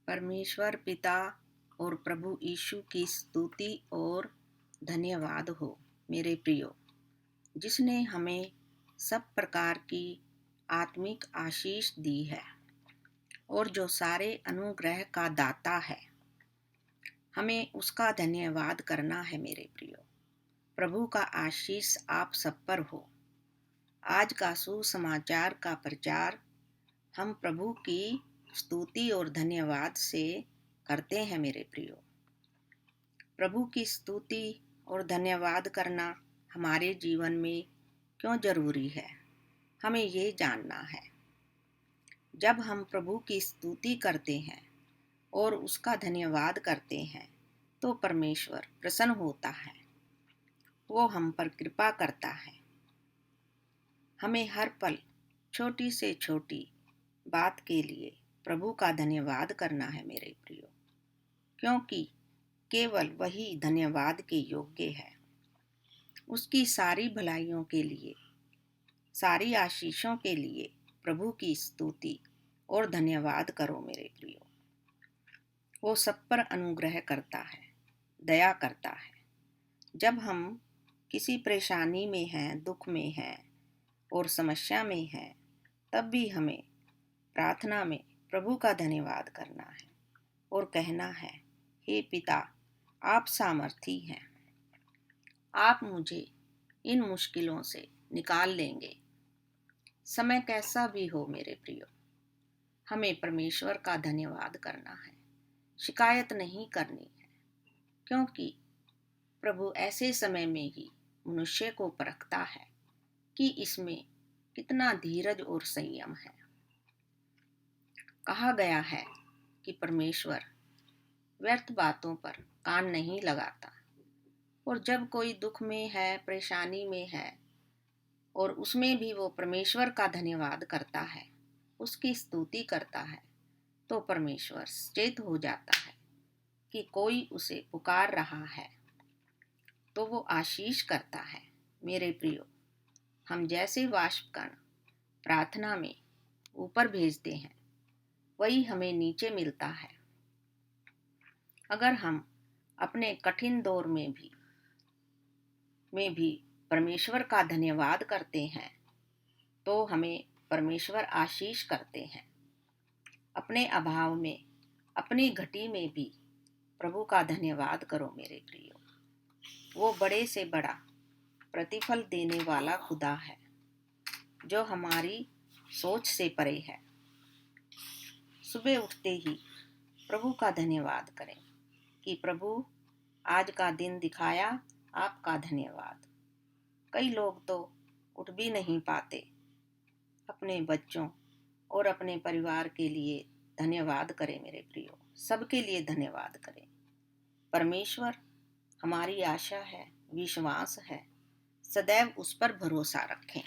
परमेश्वर पिता और प्रभु यीशु की स्तुति और धन्यवाद हो मेरे प्रियो, जिसने हमें सब प्रकार की आत्मिक आशीष दी है और जो सारे अनुग्रह का दाता है। हमें उसका धन्यवाद करना है मेरे प्रियो। प्रभु का आशीष आप सब पर हो। आज का सुसमाचार का प्रचार हम प्रभु की स्तुति और धन्यवाद से करते हैं मेरे प्रियो। प्रभु की स्तुति और धन्यवाद करना हमारे जीवन में क्यों जरूरी है, हमें ये जानना है। जब हम प्रभु की स्तुति करते हैं और उसका धन्यवाद करते हैं तो परमेश्वर प्रसन्न होता है, वो हम पर कृपा करता है। हमें हर पल छोटी से छोटी बात के लिए प्रभु का धन्यवाद करना है मेरे प्रियो, क्योंकि केवल वही धन्यवाद के योग्य है। उसकी सारी भलाइयों के लिए, सारी आशीषों के लिए प्रभु की स्तुति और धन्यवाद करो मेरे प्रियो। वो सब पर अनुग्रह करता है, दया करता है। जब हम किसी परेशानी में हैं, दुख में हैं और समस्या में हैं, तब भी हमें प्रार्थना में प्रभु का धन्यवाद करना है और कहना है, हे पिता, आप सामर्थी हैं, आप मुझे इन मुश्किलों से निकाल लेंगे। समय कैसा भी हो मेरे प्रियो, हमें परमेश्वर का धन्यवाद करना है, शिकायत नहीं करनी है, क्योंकि प्रभु ऐसे समय में ही मनुष्य को परखता है कि इसमें कितना धीरज और संयम है। कहा गया है कि परमेश्वर व्यर्थ बातों पर कान नहीं लगाता, और जब कोई दुख में है, परेशानी में है और उसमें भी वो परमेश्वर का धन्यवाद करता है, उसकी स्तुति करता है, तो परमेश्वर सचेत हो जाता है कि कोई उसे पुकार रहा है, तो वो आशीष करता है। मेरे प्रियो, हम जैसे वाष्पकण प्रार्थना में ऊपर भेजते हैं, वही हमें नीचे मिलता है। अगर हम अपने कठिन दौर में भी परमेश्वर का धन्यवाद करते हैं, तो हमें परमेश्वर आशीष करते हैं। अपने अभाव में, अपनी घटी में भी प्रभु का धन्यवाद करो मेरे प्रियो। वो बड़े से बड़ा प्रतिफल देने वाला खुदा है, जो हमारी सोच से परे है। सुबह उठते ही प्रभु का धन्यवाद करें कि प्रभु, आज का दिन दिखाया, आपका धन्यवाद। कई लोग तो उठ भी नहीं पाते। अपने बच्चों और अपने परिवार के लिए धन्यवाद करें मेरे प्रियो, सबके लिए धन्यवाद करें। परमेश्वर हमारी आशा है, विश्वास है, सदैव उस पर भरोसा रखें।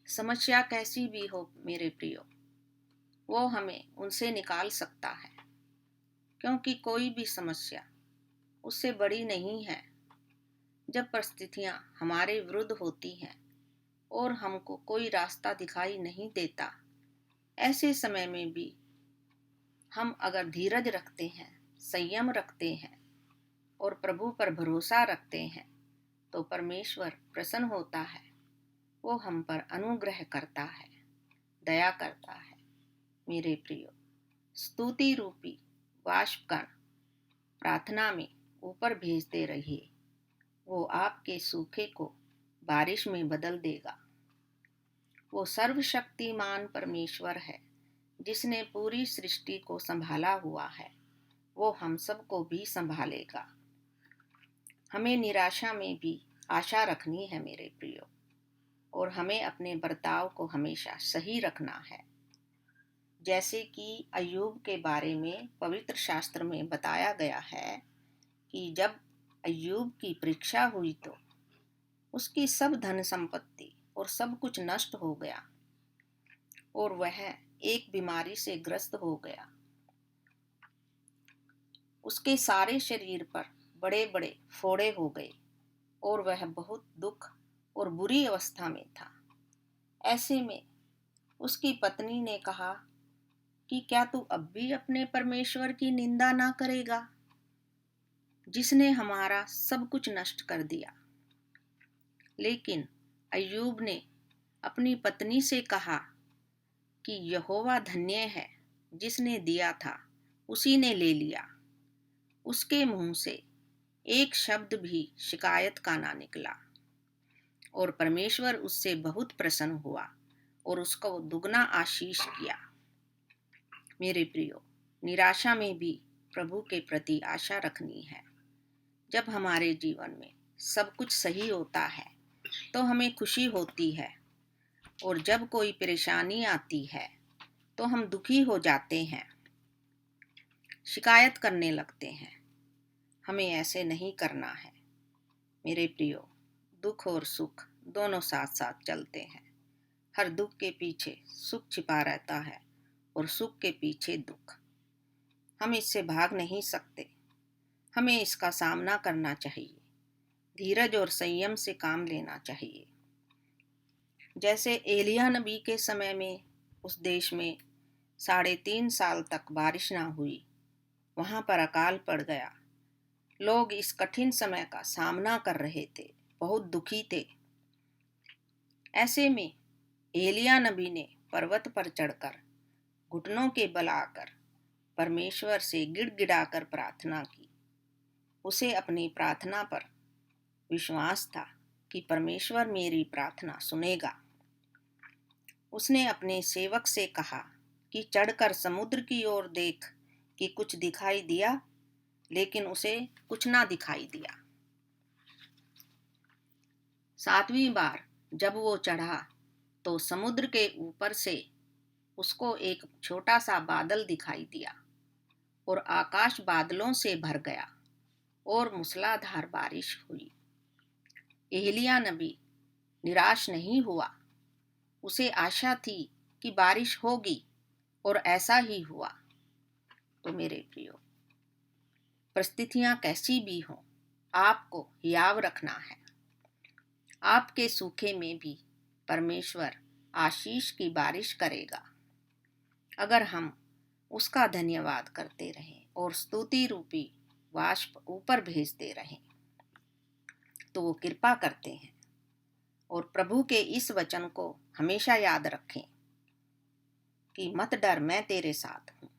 समस्या कैसी भी हो मेरे प्रियो, वो हमें उनसे निकाल सकता है, क्योंकि कोई भी समस्या उससे बड़ी नहीं है। जब परिस्थितियां हमारे विरुद्ध होती हैं और हमको कोई रास्ता दिखाई नहीं देता, ऐसे समय में भी हम अगर धीरज रखते हैं, संयम रखते हैं और प्रभु पर भरोसा रखते हैं, तो परमेश्वर प्रसन्न होता है। वो हम पर अनुग्रह करता है, दया करता है। मेरे प्रियो, स्तुति रूपी वाष्पकण प्रार्थना में ऊपर भेजते रहिए। वो आपके सूखे को बारिश में बदल देगा। वो सर्वशक्तिमान परमेश्वर है, जिसने पूरी सृष्टि को संभाला हुआ है। वो हम सबको भी संभालेगा। हमें निराशा में भी आशा रखनी है मेरे प्रियो, और हमें अपने बर्ताव को हमेशा सही रखना है। जैसे कि अय्यूब के बारे में पवित्र शास्त्र में बताया गया है कि जब अय्यूब की परीक्षा हुई तो उसकी सब धन संपत्ति और सब कुछ नष्ट हो गया और वह एक बीमारी से ग्रस्त हो गया। उसके सारे शरीर पर बड़े बड़े फोड़े हो गए और वह बहुत दुख और बुरी अवस्था में था। ऐसे में उसकी पत्नी ने कहा कि क्या तू अब भी अपने परमेश्वर की निंदा ना करेगा, जिसने हमारा सब कुछ नष्ट कर दिया। लेकिन अय्यूब ने अपनी पत्नी से कहा कि यहोवा धन्य है, जिसने दिया था उसी ने ले लिया। उसके मुंह से एक शब्द भी शिकायत का ना निकला, और परमेश्वर उससे बहुत प्रसन्न हुआ और उसको दुगना आशीष किया। मेरे प्रियो, निराशा में भी प्रभु के प्रति आशा रखनी है। जब हमारे जीवन में सब कुछ सही होता है तो हमें खुशी होती है, और जब कोई परेशानी आती है तो हम दुखी हो जाते हैं, शिकायत करने लगते हैं। हमें ऐसे नहीं करना है। मेरे प्रियो, दुख और सुख दोनों साथ साथ चलते हैं। हर दुख के पीछे सुख छिपा रहता है और सुख के पीछे दुख। हम इससे भाग नहीं सकते। हमें इसका सामना करना चाहिए। धीरज और संयम से काम लेना चाहिए। जैसे एलिय्याह नबी के समय में उस देश में 3.5 साल तक बारिश ना हुई, वहां पर अकाल पड़ गया। लोग इस कठिन समय का सामना कर रहे थे, बहुत दुखी थे। ऐसे में एलिय्याह नबी ने पर्वत पर चढ़कर घुटनों के बल आकर परमेश्वर से गिड़गिड़ाकर प्रार्थना की। उसे अपनी प्रार्थना पर विश्वास था कि परमेश्वर मेरी प्रार्थना सुनेगा। उसने अपने सेवक से कहा कि चढ़कर समुद्र की ओर देख कि कुछ दिखाई दिया, लेकिन उसे कुछ ना दिखाई दिया। 7वीं बार जब वो चढ़ा तो समुद्र के ऊपर से उसको एक छोटा सा बादल दिखाई दिया, और आकाश बादलों से भर गया और मूसलाधार बारिश हुई। एलिय्याह नबी निराश नहीं हुआ। उसे आशा थी कि बारिश होगी, और ऐसा ही हुआ। तो मेरे प्रियो, परिस्थितियां कैसी भी हों, आपको हियाव रखना है। आपके सूखे में भी परमेश्वर आशीष की बारिश करेगा, अगर हम उसका धन्यवाद करते रहें और स्तुति रूपी वाष्प ऊपर भेजते रहें। तो वो कृपा करते हैं। और प्रभु के इस वचन को हमेशा याद रखें कि मत डर, मैं तेरे साथ हूँ।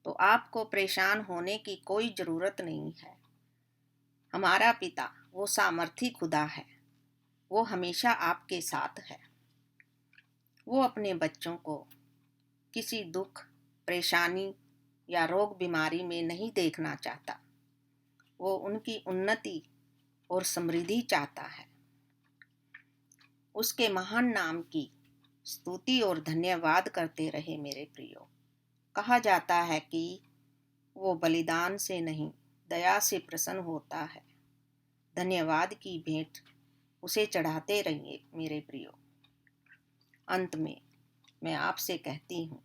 तो आपको परेशान होने की कोई ज़रूरत नहीं है। हमारा पिता वो सामर्थी खुदा है, वो हमेशा आपके साथ है। वो अपने बच्चों को किसी दुख, परेशानी या रोग बीमारी में नहीं देखना चाहता। वो उनकी उन्नति और समृद्धि चाहता है। उसके महान नाम की स्तुति और धन्यवाद करते रहे। मेरे प्रियो, कहा जाता है कि वो बलिदान से नहीं, दया से प्रसन्न होता है। धन्यवाद की भेंट उसे चढ़ाते रहिए मेरे प्रियो। अंत में मैं आपसे कहती हूँ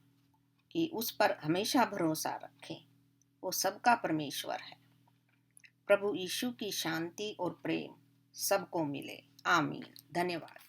कि उस पर हमेशा भरोसा रखें। वो सबका परमेश्वर है। प्रभु यीशु की शांति और प्रेम सबको मिले। आमीन। धन्यवाद।